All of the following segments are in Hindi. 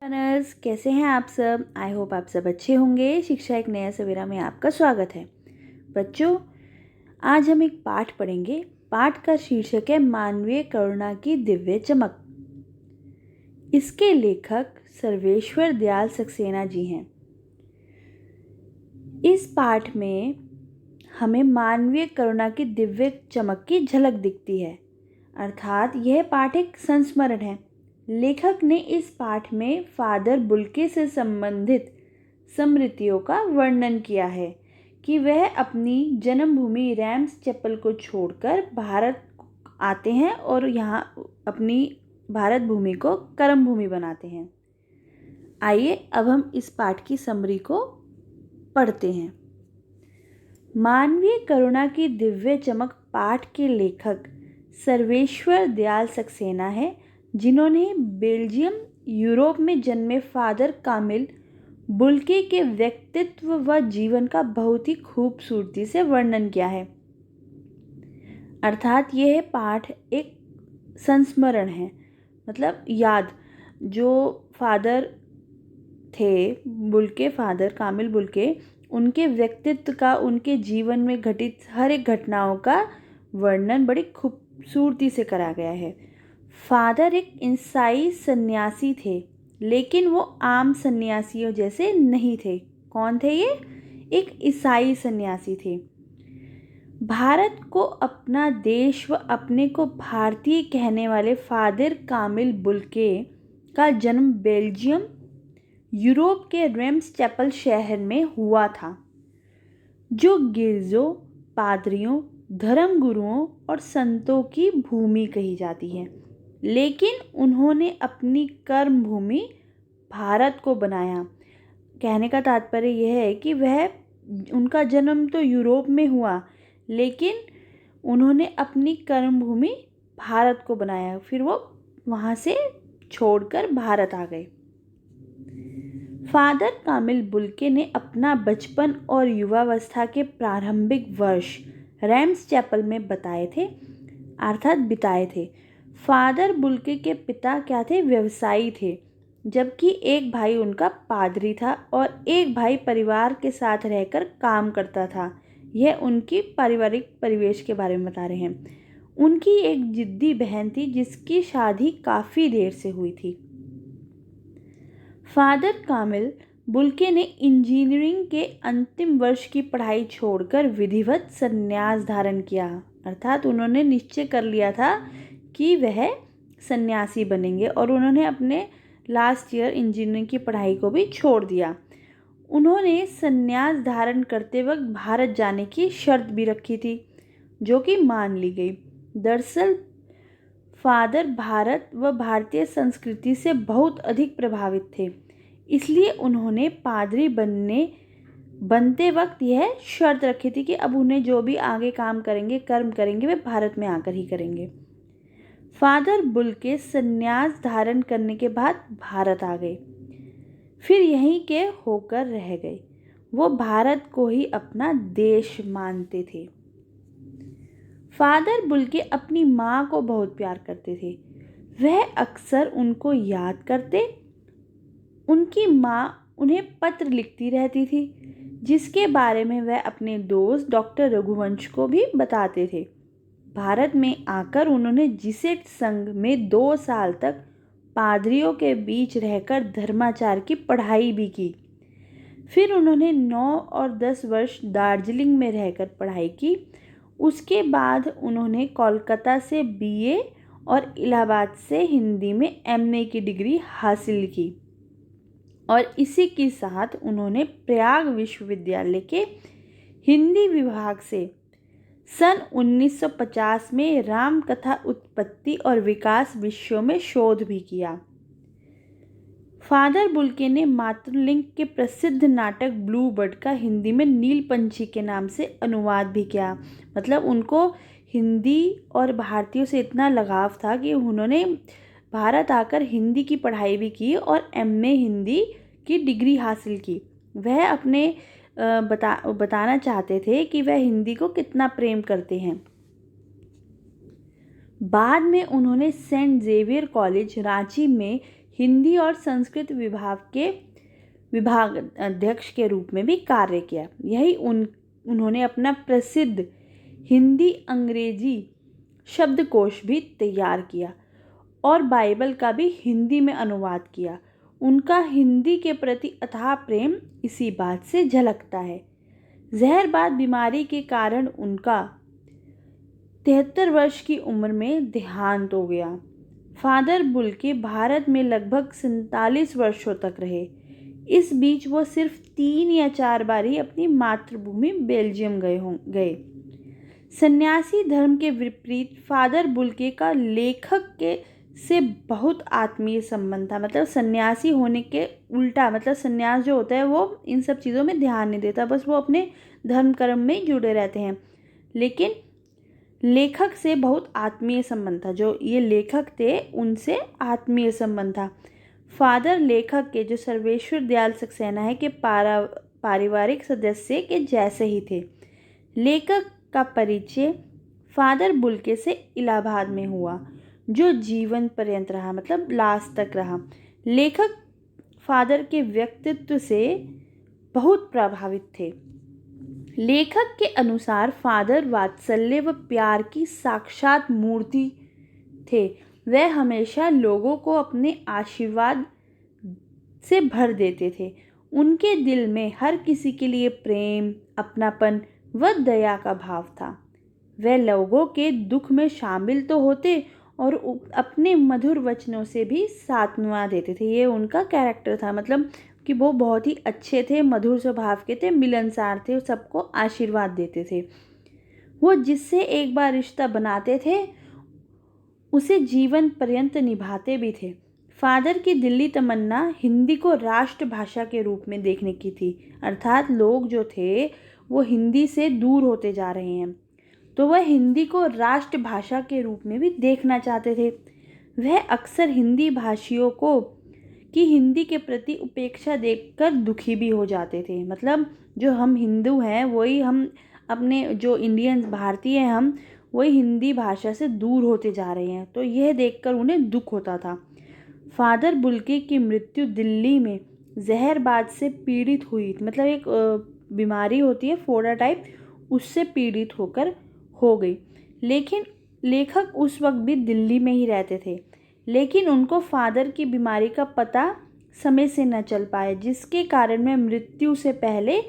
लर्नर्स कैसे हैं आप सब। आई होप आप सब अच्छे होंगे। शिक्षा एक नया सवेरा में आपका स्वागत है। बच्चों, आज हम एक पाठ पढ़ेंगे। पाठ का शीर्षक है मानवीय करुणा की दिव्य चमक। इसके लेखक सर्वेश्वर दयाल सक्सेना जी हैं। इस पाठ में हमें मानवीय करुणा की दिव्य चमक की झलक दिखती है, अर्थात यह पाठ एक संस्मरण है। लेखक ने इस पाठ में फादर बुल्के से संबंधित स्मृतियों का वर्णन किया है कि वह अपनी जन्मभूमि रैम्स चैपल को छोड़कर भारत आते हैं और यहाँ अपनी भारत भूमि को कर्म भूमि बनाते हैं। आइए अब हम इस पाठ की समरी को पढ़ते हैं। मानवीय करुणा की दिव्य चमक पाठ के लेखक सर्वेश्वर दयाल सक्सेना है, जिन्होंने बेल्जियम यूरोप में जन्मे फादर कामिल बुल्के के व्यक्तित्व व जीवन का बहुत ही खूबसूरती से वर्णन किया है। अर्थात यह पाठ एक संस्मरण है, मतलब याद। जो फादर थे बुल्के, फादर कामिल बुल्के, उनके व्यक्तित्व का, उनके जीवन में घटित हर एक घटनाओं का वर्णन बड़ी खूबसूरती से करा गया है। फादर एक ईसाई सन्यासी थे, लेकिन वो आम सन्यासियों जैसे नहीं थे। कौन थे ये? एक ईसाई सन्यासी थे। भारत को अपना देश व अपने को भारतीय कहने वाले फादर कामिल बुल्के का जन्म बेल्जियम यूरोप के रेम्स चैपल शहर में हुआ था, जो गिरजों, पादरियों, धर्मगुरुओं और संतों की भूमि कही जाती है। लेकिन उन्होंने अपनी कर्म भूमि भारत को बनाया। कहने का तात्पर्य यह है कि उनका जन्म तो यूरोप में हुआ, लेकिन उन्होंने अपनी कर्म भूमि भारत को बनाया। फिर वो वहाँ से छोड़कर भारत आ गए। फादर कामिल बुल्के ने अपना बचपन और युवावस्था के प्रारंभिक वर्ष रैम्स चैपल में बिताए थे। फादर बुल्के के पिता क्या थे? व्यवसायी थे, जबकि एक भाई उनका पादरी था और एक भाई परिवार के साथ रहकर काम करता था। यह उनकी पारिवारिक परिवेश के बारे में बता रहे हैं। उनकी एक जिद्दी बहन थी, जिसकी शादी काफ़ी देर से हुई थी। फादर कामिल बुल्के ने इंजीनियरिंग के अंतिम वर्ष की पढ़ाई छोड़कर विधिवत संन्यास धारण किया, अर्थात उन्होंने निश्चय कर लिया था कि वह सन्यासी बनेंगे और उन्होंने अपने लास्ट ईयर इंजीनियरिंग की पढ़ाई को भी छोड़ दिया। उन्होंने संन्यास धारण करते वक्त भारत जाने की शर्त भी रखी थी, जो कि मान ली गई। दरअसल फादर भारत व भारतीय संस्कृति से बहुत अधिक प्रभावित थे, इसलिए उन्होंने पादरी बनते वक्त यह शर्त रखी थी कि अब उन्हें जो भी आगे काम करेंगे, कर्म करेंगे, वे भारत में आकर ही करेंगे। फादर बुल्के संन्यास धारण करने के बाद भारत आ गए, फिर यहीं के होकर रह गए। वो भारत को ही अपना देश मानते थे। फादर बुल्के अपनी माँ को बहुत प्यार करते थे। वह अक्सर उनको याद करते। उनकी माँ उन्हें पत्र लिखती रहती थी, जिसके बारे में वह अपने दोस्त डॉक्टर रघुवंश को भी बताते थे। भारत में आकर उन्होंने जिसेट संघ में 2 साल तक पादरियों के बीच रहकर धर्माचार की पढ़ाई भी की। फिर उन्होंने 9 और 10 वर्ष दार्जिलिंग में रहकर पढ़ाई की। उसके बाद उन्होंने कोलकाता से BA और इलाहाबाद से हिंदी में MA की डिग्री हासिल की और इसी के साथ उन्होंने प्रयाग विश्वविद्यालय के हिंदी विभाग से सन 1950 में रामकथा उत्पत्ति और विकास विषयों में शोध भी किया। फादर बुल्के ने मातृलिंग के प्रसिद्ध नाटक ब्लू बर्ड का हिंदी में नीलपंछी के नाम से अनुवाद भी किया। मतलब उनको हिंदी और भारतीयों से इतना लगाव था कि उन्होंने भारत आकर हिंदी की पढ़ाई भी की और MA हिंदी की डिग्री हासिल की। वह अपने बताना चाहते थे कि वह हिंदी को कितना प्रेम करते हैं। बाद में उन्होंने सेंट जेवियर कॉलेज रांची में हिंदी और संस्कृत विभाग अध्यक्ष के रूप में भी कार्य किया। यही उन्होंने अपना प्रसिद्ध हिंदी अंग्रेजी शब्दकोश भी तैयार किया और बाइबल का भी हिंदी में अनुवाद किया। उनका हिंदी के प्रति अथाह प्रेम इसी बात से झलकता है। जहरबाद बीमारी के कारण उनका 73 वर्ष की उम्र में देहांत हो गया। फादर बुल्के भारत में लगभग 47 वर्षों तक रहे। इस बीच वो सिर्फ 3 या 4 बार ही अपनी मातृभूमि बेल्जियम गए। सन्यासी धर्म के विपरीत फादर बुल्के का लेखक के से बहुत आत्मीय संबंध था। मतलब सन्यासी होने के उल्टा, मतलब सन्यास जो होता है वो इन सब चीज़ों में ध्यान नहीं देता, बस वो अपने धर्म कर्म में जुड़े रहते हैं। लेकिन लेखक से बहुत आत्मीय संबंध था। जो ये लेखक थे उनसे आत्मीय संबंध था। फादर लेखक के जो सर्वेश्वर दयाल सक्सेना है के पारिवारिक सदस्य के जैसे ही थे। लेखक का परिचय फादर बुल्के से इलाहाबाद में हुआ, जो जीवन पर्यंत रहा, मतलब लास्ट तक रहा। लेखक फादर के व्यक्तित्व से बहुत प्रभावित थे। लेखक के अनुसार फादर वात्सल्य व प्यार की साक्षात मूर्ति थे। वह हमेशा लोगों को अपने आशीर्वाद से भर देते थे। उनके दिल में हर किसी के लिए प्रेम, अपनापन व दया का भाव था। वह लोगों के दुख में शामिल तो होते और अपने मधुर वचनों से भी सांत्वना देते थे। ये उनका कैरेक्टर था, मतलब कि वो बहुत ही अच्छे थे, मधुर स्वभाव के थे, मिलनसार थे, सबको आशीर्वाद देते थे। वो जिससे एक बार रिश्ता बनाते थे उसे जीवन पर्यंत निभाते भी थे। फादर की दिल्ली तमन्ना हिंदी को राष्ट्रभाषा के रूप में देखने की थी। अर्थात लोग जो थे वो हिंदी से दूर होते जा रहे हैं, तो वह हिंदी को राष्ट्रभाषा के रूप में भी देखना चाहते थे। वह अक्सर हिंदी भाषियों को कि हिंदी के प्रति उपेक्षा देखकर दुखी भी हो जाते थे। मतलब जो हम हिंदू हैं वही हम अपने जो इंडियंस भारतीय हैं हम वही हिंदी भाषा से दूर होते जा रहे हैं, तो यह देखकर उन्हें दुख होता था। फादर बुल्के की मृत्यु दिल्ली में जहरबाद से पीड़ित हुई, मतलब एक बीमारी होती है फोड़ा टाइप, उससे पीड़ित होकर हो गई। लेकिन लेखक उस वक्त भी दिल्ली में ही रहते थे, लेकिन उनको फादर की बीमारी का पता समय से न चल पाए, जिसके कारण वे मृत्यु से पहले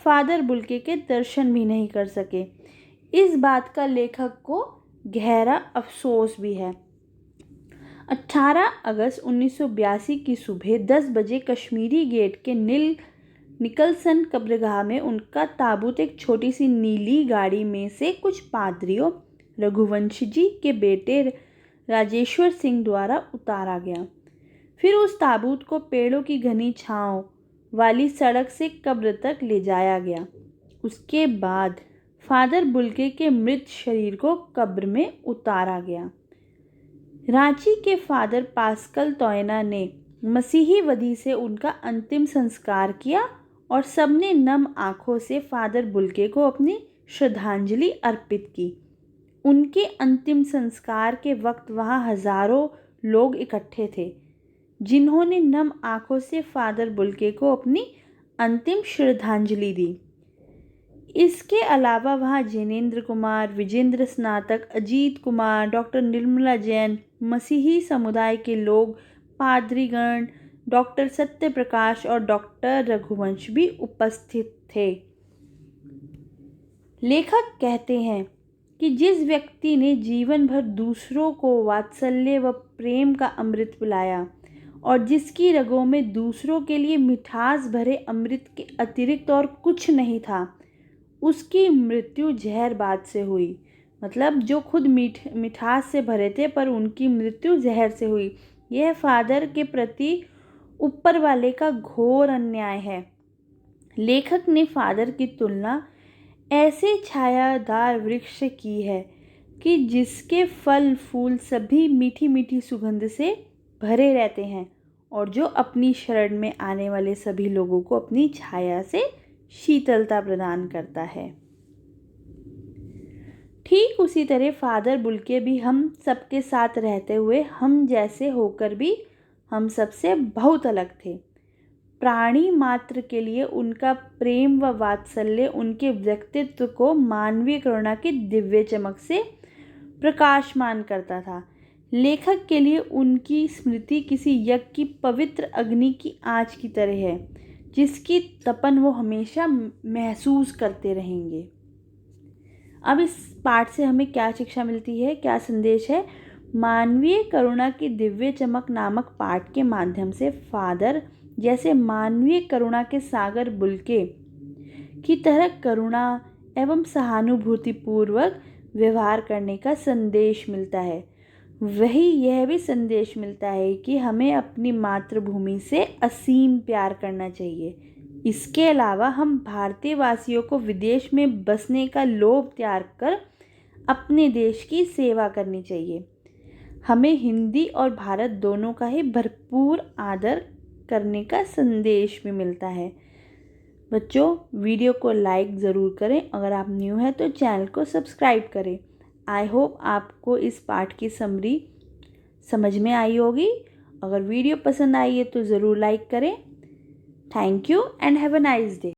फादर बुल्के के दर्शन भी नहीं कर सके। इस बात का लेखक को गहरा अफसोस भी है। 18 अगस्त 1982 की सुबह 10 बजे कश्मीरी गेट के निकलसन कब्रगाह में उनका ताबूत एक छोटी सी नीली गाड़ी में से कुछ पादरियों रघुवंश जी के बेटे राजेश्वर सिंह द्वारा उतारा गया। फिर उस ताबूत को पेड़ों की घनी छांव वाली सड़क से कब्र तक ले जाया गया। उसके बाद फादर बुल्के के मृत शरीर को कब्र में उतारा गया। रांची के फादर पास्कल तोयना ने मसीही विधि से उनका अंतिम संस्कार किया और सबने नम आंखों से फादर बुल्के को अपनी श्रद्धांजलि अर्पित की। उनके अंतिम संस्कार के वक्त वहां हजारों लोग इकट्ठे थे, जिन्होंने नम आंखों से फादर बुल्के को अपनी अंतिम श्रद्धांजलि दी। इसके अलावा वहाँ जिनेंद्र कुमार, विजेंद्र स्नातक, अजीत कुमार, डॉक्टर निर्मला जैन, मसीही समुदाय के लोग, पादरीगण, डॉक्टर सत्य प्रकाश और डॉक्टर रघुवंश भी उपस्थित थे। लेखक कहते हैं कि जिस व्यक्ति ने जीवन भर दूसरों को वात्सल्य व प्रेम का अमृत पिलाया और जिसकी रगों में दूसरों के लिए मिठास भरे अमृत के अतिरिक्त और कुछ नहीं था, उसकी मृत्यु जहरबाद से हुई। मतलब जो खुद मिठास से भरे थे पर उनकी मृत्यु जहर से हुई। यह फादर के प्रति ऊपर वाले का घोर अन्याय है। लेखक ने फादर की तुलना ऐसे छायादार वृक्ष से की है कि जिसके फल फूल सभी मीठी मीठी सुगंध से भरे रहते हैं और जो अपनी शरण में आने वाले सभी लोगों को अपनी छाया से शीतलता प्रदान करता है। ठीक उसी तरह फादर बुल्के भी हम सबके साथ रहते हुए हम जैसे होकर भी हम सबसे बहुत अलग थे। प्राणी मात्र के लिए उनका प्रेम व वात्सल्य उनके व्यक्तित्व को मानवीय करुणा की दिव्य चमक से प्रकाशमान करता था। लेखक के लिए उनकी स्मृति किसी यज्ञ की पवित्र अग्नि की आँच की तरह है, जिसकी तपन वो हमेशा महसूस करते रहेंगे। अब इस पाठ से हमें क्या शिक्षा मिलती है, क्या संदेश है? मानवीय करुणा की दिव्य चमक नामक पाठ के माध्यम से फादर जैसे मानवीय करुणा के सागर बुल्के की तरह करुणा एवं सहानुभूतिपूर्वक व्यवहार करने का संदेश मिलता है। वही यह भी संदेश मिलता है कि हमें अपनी मातृभूमि से असीम प्यार करना चाहिए। इसके अलावा हम भारतीय वासियों को विदेश में बसने का लोभ त्याग कर अपने देश की सेवा करनी चाहिए। हमें हिंदी और भारत दोनों का ही भरपूर आदर करने का संदेश भी मिलता है। बच्चों, वीडियो को लाइक ज़रूर करें। अगर आप न्यू हैं तो चैनल को सब्सक्राइब करें। आई होप आपको इस पाठ की समरी समझ में आई होगी। अगर वीडियो पसंद आई है तो ज़रूर लाइक करें। Thank you and have a nice day.